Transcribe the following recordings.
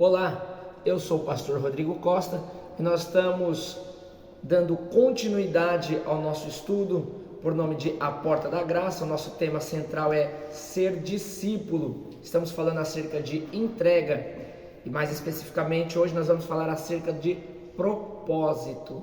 Olá, eu sou o pastor Rodrigo Costa e nós estamos dando continuidade ao nosso estudo por nome de A Porta da Graça. O nosso tema central é ser discípulo. Estamos falando acerca de entrega e mais especificamente hoje nós vamos falar acerca de propósito.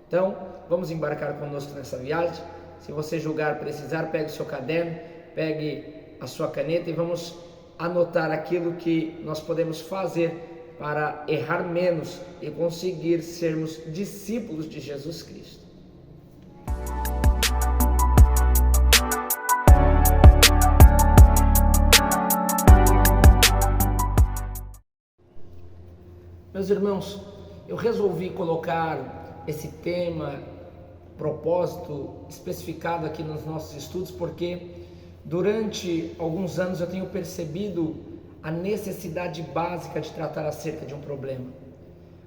Então, vamos embarcar conosco nessa viagem. Se você julgar precisar, pegue o seu caderno, pegue a sua caneta e vamos anotar aquilo que nós podemos fazer para errar menos e conseguir sermos discípulos de Jesus Cristo. Meus irmãos, eu resolvi colocar esse tema, propósito, especificado aqui nos nossos estudos, porque durante alguns anos eu tenho percebido a necessidade básica de tratar acerca de um problema,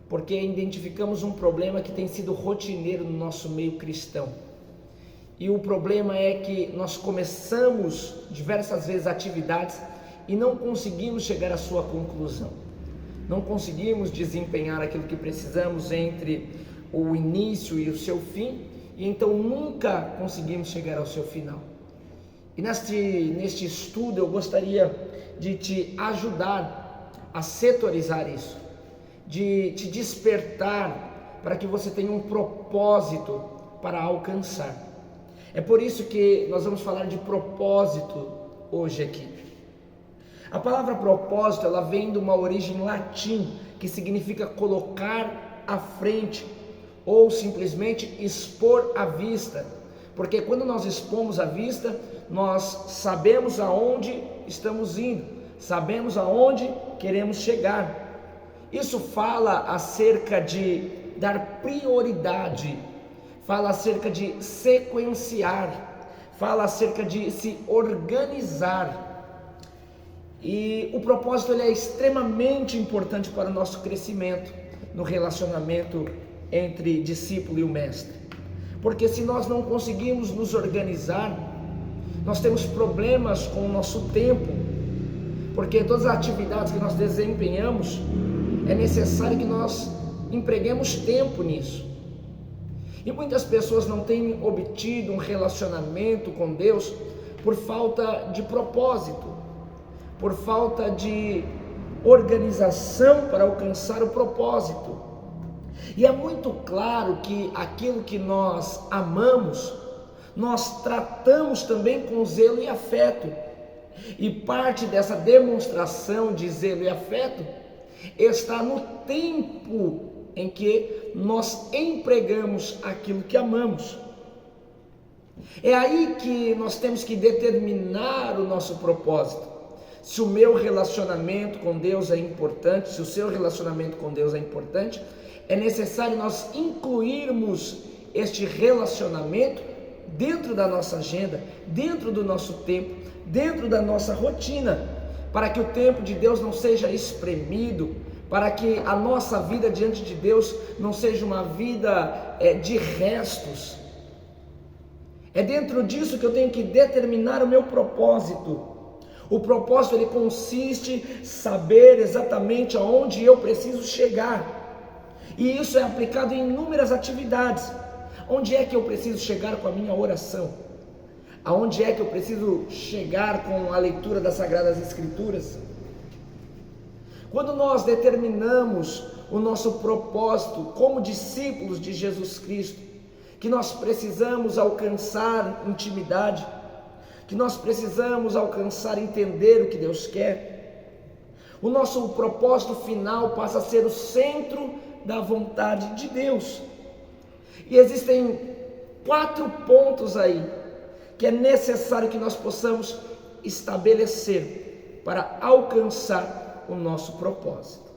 porque identificamos um problema que tem sido rotineiro no nosso meio cristão. E o problema é que nós começamos diversas vezes atividades e não conseguimos chegar à sua conclusão. Não conseguimos desempenhar aquilo que precisamos entre o início e o seu fim, e então nunca conseguimos chegar ao seu final. E neste estudo eu gostaria de te ajudar a setorizar isso, de te despertar para que você tenha um propósito para alcançar. É por isso que nós vamos falar de propósito hoje aqui. A palavra propósito, ela vem de uma origem latim que significa colocar à frente ou simplesmente expor à vista, porque quando nós expomos à vista, nós sabemos aonde estamos indo, sabemos aonde queremos chegar. Isso fala acerca de dar prioridade, fala acerca de sequenciar, fala acerca de se organizar. E o propósito ele é extremamente importante para o nosso crescimento no relacionamento entre discípulo e o mestre. Porque se nós não conseguimos nos organizar, nós temos problemas com o nosso tempo, porque todas as atividades que nós desempenhamos, é necessário que nós empreguemos tempo nisso. E muitas pessoas não têm obtido um relacionamento com Deus por falta de propósito, por falta de organização para alcançar o propósito. E é muito claro que aquilo que nós amamos, nós tratamos também com zelo e afeto. E parte dessa demonstração de zelo e afeto está no tempo em que nós empregamos aquilo que amamos. É aí que nós temos que determinar o nosso propósito. Se o meu relacionamento com Deus é importante, se o seu relacionamento com Deus é importante, é necessário nós incluirmos este relacionamento dentro da nossa agenda, dentro do nosso tempo, dentro da nossa rotina, para que o tempo de Deus não seja espremido, para que a nossa vida diante de Deus não seja uma vida de restos. É dentro disso que eu tenho que determinar o meu propósito. O propósito ele consiste em saber exatamente aonde eu preciso chegar. E isso é aplicado em inúmeras atividades. Onde é que eu preciso chegar com a minha oração? Aonde é que eu preciso chegar com a leitura das Sagradas Escrituras? Quando nós determinamos o nosso propósito como discípulos de Jesus Cristo, que nós precisamos alcançar intimidade, que nós precisamos alcançar entender o que Deus quer, o nosso propósito final passa a ser o centro da vontade de Deus. E existem 4 pontos aí que é necessário que nós possamos estabelecer para alcançar o nosso propósito.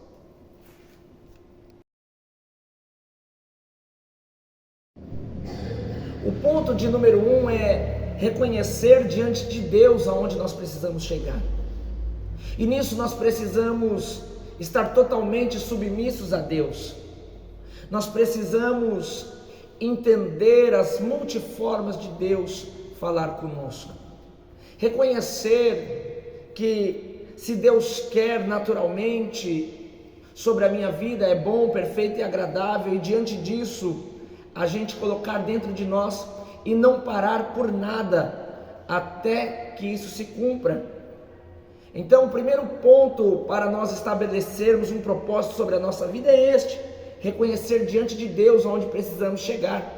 O ponto de número 1 é reconhecer diante de Deus aonde nós precisamos chegar. E nisso nós precisamos estar totalmente submissos a Deus. Nós precisamos entender as multiformas de Deus falar conosco. Reconhecer que se Deus quer naturalmente sobre a minha vida é bom, perfeito e agradável, e diante disso a gente colocar dentro de nós e não parar por nada até que isso se cumpra. Então o primeiro ponto para nós estabelecermos um propósito sobre a nossa vida é este: reconhecer diante de Deus onde precisamos chegar.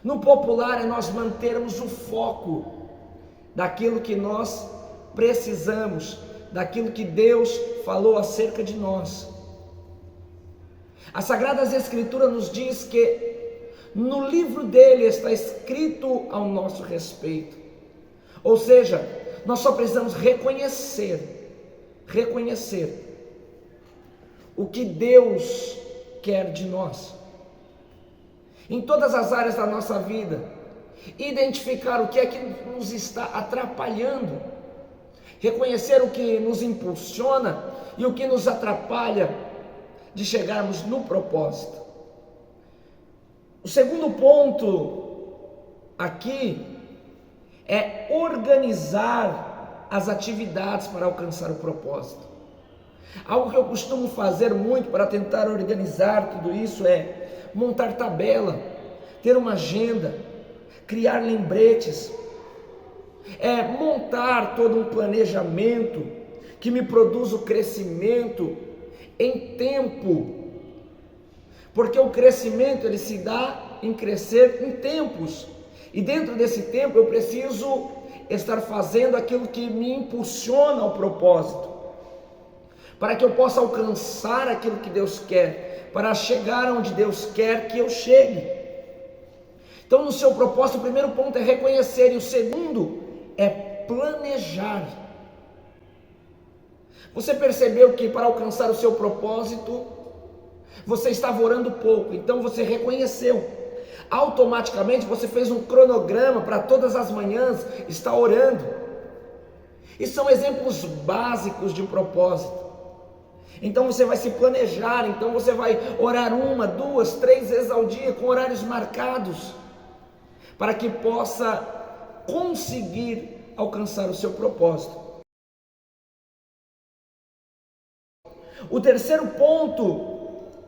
No popular é nós mantermos o foco daquilo que nós precisamos, daquilo que Deus falou acerca de nós. As Sagradas Escrituras nos diz que no livro dele está escrito ao nosso respeito. Ou seja, nós só precisamos reconhecer o que Deus quer de nós. Em todas as áreas da nossa vida, identificar o que é que nos está atrapalhando, reconhecer o que nos impulsiona e o que nos atrapalha de chegarmos no propósito. O segundo ponto aqui é organizar as atividades para alcançar o propósito. Algo que eu costumo fazer muito para tentar organizar tudo isso é montar tabela, ter uma agenda, criar lembretes, montar todo um planejamento que me produza o crescimento em tempo, porque o crescimento ele se dá em crescer em tempos, e dentro desse tempo eu preciso estar fazendo aquilo que me impulsiona ao propósito, para que eu possa alcançar aquilo que Deus quer, para chegar onde Deus quer que eu chegue. Então no seu propósito, o primeiro ponto é reconhecer, e o segundo é planejar. Você percebeu que para alcançar o seu propósito, você estava orando pouco, então você reconheceu. Automaticamente você fez um cronograma para todas as manhãs estar orando. E são exemplos básicos de um propósito. Então você vai se planejar, então você vai orar 1, 2, 3 vezes ao dia, com horários marcados, para que possa conseguir alcançar o seu propósito. O terceiro ponto,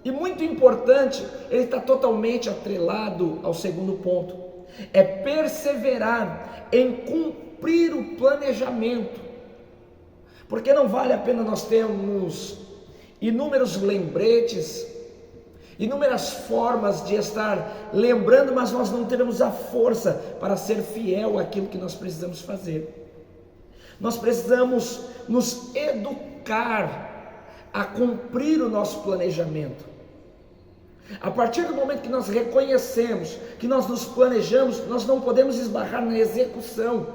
e muito importante, ele está totalmente atrelado ao segundo ponto, é perseverar em cumprir o planejamento, porque não vale a pena nós termos inúmeros lembretes, inúmeras formas de estar lembrando, mas nós não teremos a força para ser fiel àquilo que nós precisamos fazer. Nós precisamos nos educar a cumprir o nosso planejamento. A partir do momento que nós reconhecemos, que nós nos planejamos, nós não podemos esbarrar na execução.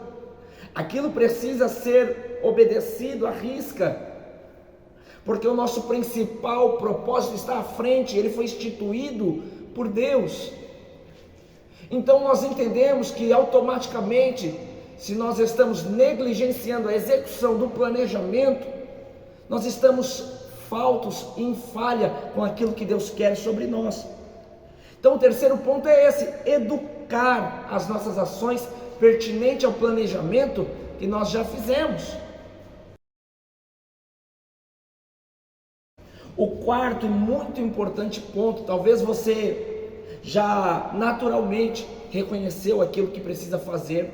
Aquilo precisa ser obedecido à risca, porque o nosso principal propósito está à frente, ele foi instituído por Deus. Então nós entendemos que automaticamente, se nós estamos negligenciando a execução do planejamento, nós estamos faltos, em falha com aquilo que Deus quer sobre nós. Então o terceiro ponto é esse: educar as nossas ações pertinente ao planejamento que nós já fizemos. O quarto e muito importante ponto, talvez você já naturalmente reconheceu aquilo que precisa fazer,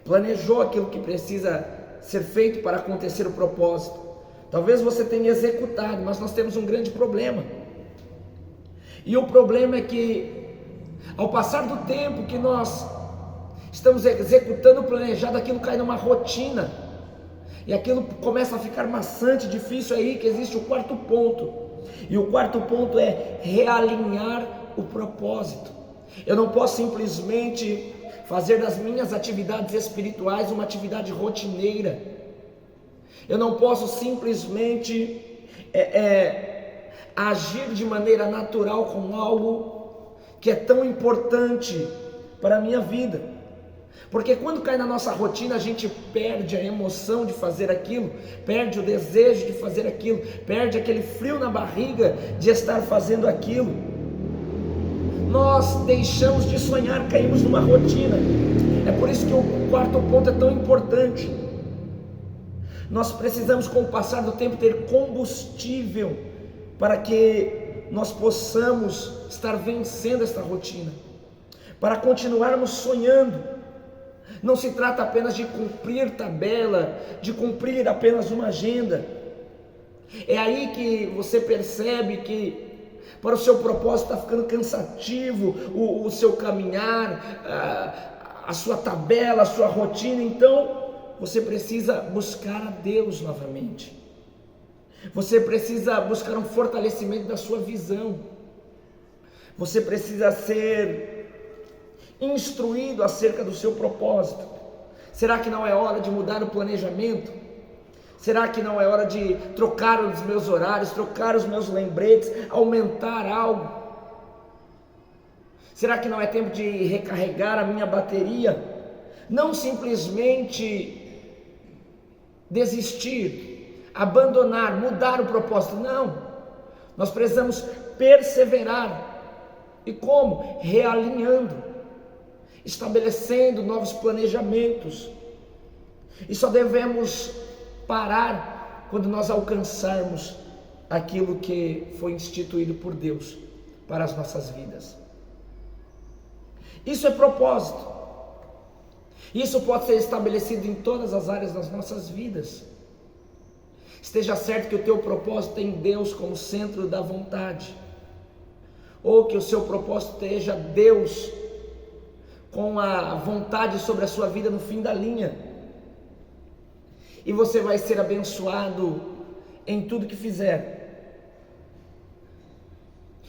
planejou aquilo que precisa ser feito para acontecer o propósito. Talvez você tenha executado, mas nós temos um grande problema. E o problema é que, ao passar do tempo que nós estamos executando o planejado, aquilo cai numa rotina, e aquilo começa a ficar maçante, difícil. É aí que existe o quarto ponto. E o quarto ponto é realinhar o propósito. Eu não posso simplesmente fazer das minhas atividades espirituais uma atividade rotineira. Eu não posso simplesmente agir de maneira natural com algo que é tão importante para a minha vida. Porque quando cai na nossa rotina, a gente perde a emoção de fazer aquilo, perde o desejo de fazer aquilo, perde aquele frio na barriga de estar fazendo aquilo. Nós deixamos de sonhar, caímos numa rotina. É por isso que o quarto ponto é tão importante. Nós precisamos, com o passar do tempo, ter combustível para que nós possamos estar vencendo esta rotina, para continuarmos sonhando. Não se trata apenas de cumprir tabela, de cumprir apenas uma agenda. É aí que você percebe que para o seu propósito está ficando cansativo o seu caminhar, a sua tabela, a sua rotina. Então você precisa buscar a Deus novamente. Você precisa buscar um fortalecimento da sua visão. Você precisa ser instruído acerca do seu propósito. Será que não é hora de mudar o planejamento? Será que não é hora de trocar os meus horários, trocar os meus lembretes, aumentar algo? Será que não é tempo de recarregar a minha bateria? Não simplesmente desistir, abandonar, mudar o propósito. Não, nós precisamos perseverar. E como? Realinhando, estabelecendo novos planejamentos. E só devemos parar quando nós alcançarmos aquilo que foi instituído por Deus para as nossas vidas. Isso é propósito. Isso pode ser estabelecido em todas as áreas das nossas vidas. Esteja certo que o teu propósito tem Deus como centro da vontade, ou que o seu propósito esteja Deus com a vontade sobre a sua vida no fim da linha. E você vai ser abençoado em tudo que fizer.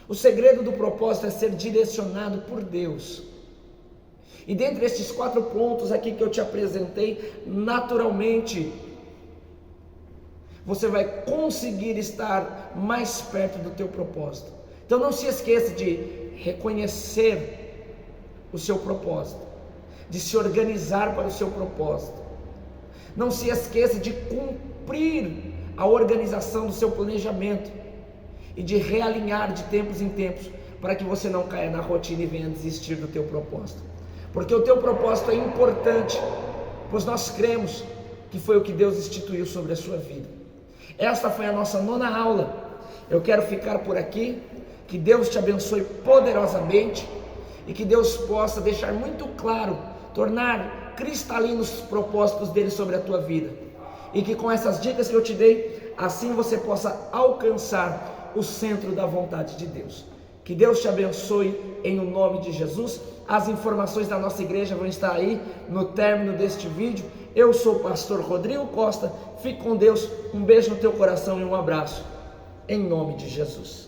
O segredo do propósito é ser direcionado por Deus. E dentre estes 4 pontos aqui que eu te apresentei, naturalmente, você vai conseguir estar mais perto do teu propósito. Então não se esqueça de reconhecer o seu propósito, de se organizar para o seu propósito. Não se esqueça de cumprir a organização do seu planejamento e de realinhar de tempos em tempos, para que você não caia na rotina e venha desistir do teu propósito. Porque o teu propósito é importante, pois nós cremos que foi o que Deus instituiu sobre a sua vida. Esta foi a nossa 9ª aula. Eu quero ficar por aqui. Que Deus te abençoe poderosamente e que Deus possa deixar muito claro, tornar cristalinos os propósitos dele sobre a tua vida, e que com essas dicas que eu te dei, assim você possa alcançar o centro da vontade de Deus. Que Deus te abençoe em o nome de Jesus. As informações da nossa igreja vão estar aí no término deste vídeo. Eu sou o pastor Rodrigo Costa. Fique com Deus, um beijo no teu coração e um abraço em nome de Jesus.